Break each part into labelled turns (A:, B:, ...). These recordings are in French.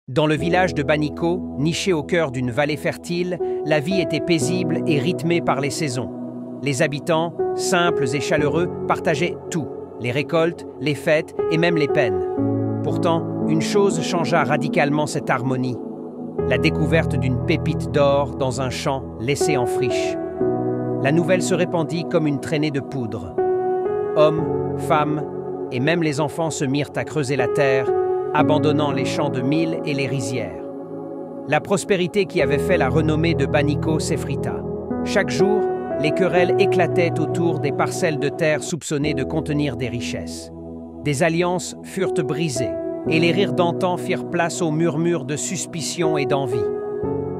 A: Dans le village de Baniko, niché au cœur d'une vallée fertile, la vie était paisible et rythmée par les saisons. Les habitants, simples et chaleureux, partageaient tout, les récoltes, les fêtes et même les peines. Pourtant, une chose changea radicalement cette harmonie. La découverte d'une pépite d'or dans un champ laissé en friche. La nouvelle se répandit comme une traînée de poudre. Hommes, femmes et même les enfants se mirent à creuser la terre, abandonnant les champs de mil et les rizières. La prospérité qui avait fait la renommée de Baniko s'effrita. Chaque jour, les querelles éclataient autour des parcelles de terre soupçonnées de contenir des richesses. Des alliances furent brisées, et les rires d'antan firent place aux murmures de suspicion et d'envie.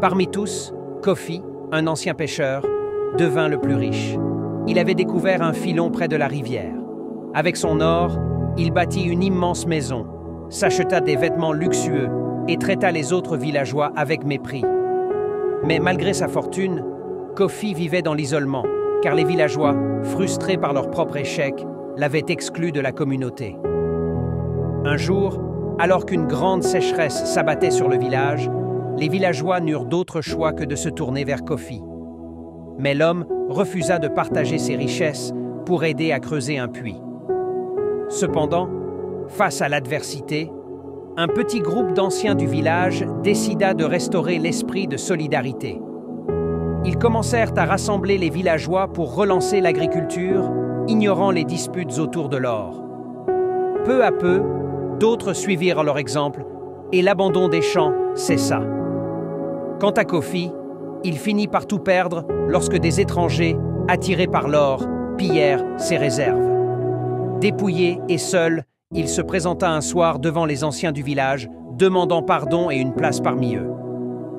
A: Parmi tous, Kofi, un ancien pêcheur, devint le plus riche. Il avait découvert un filon près de la rivière. Avec son or, il bâtit une immense maison, s'acheta des vêtements luxueux et traita les autres villageois avec mépris. Mais malgré sa fortune, Kofi vivait dans l'isolement, car les villageois, frustrés par leur propre échec, l'avaient exclu de la communauté. Un jour, alors qu'une grande sécheresse s'abattait sur le village, les villageois n'eurent d'autre choix que de se tourner vers Kofi. Mais l'homme refusa de partager ses richesses pour aider à creuser un puits. Cependant, face à l'adversité, un petit groupe d'anciens du village décida de restaurer l'esprit de solidarité. Ils commencèrent à rassembler les villageois pour relancer l'agriculture, ignorant les disputes autour de l'or. Peu à peu, d'autres suivirent leur exemple et l'abandon des champs cessa. Quant à Kofi, il finit par tout perdre lorsque des étrangers, attirés par l'or, pillèrent ses réserves. Dépouillé et seul, il se présenta un soir devant les anciens du village, demandant pardon et une place parmi eux.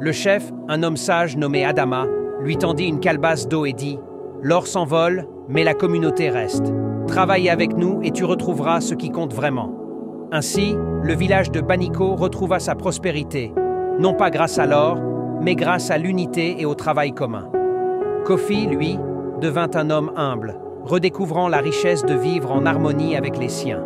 A: Le chef, un homme sage nommé Adama, lui tendit une calebasse d'eau et dit « L'or s'envole, mais la communauté reste. Travaille avec nous et tu retrouveras ce qui compte vraiment. » Ainsi, le village de Baniko retrouva sa prospérité, non pas grâce à l'or, mais grâce à l'unité et au travail commun. Kofi, lui, devint un homme humble, redécouvrant la richesse de vivre en harmonie avec les siens.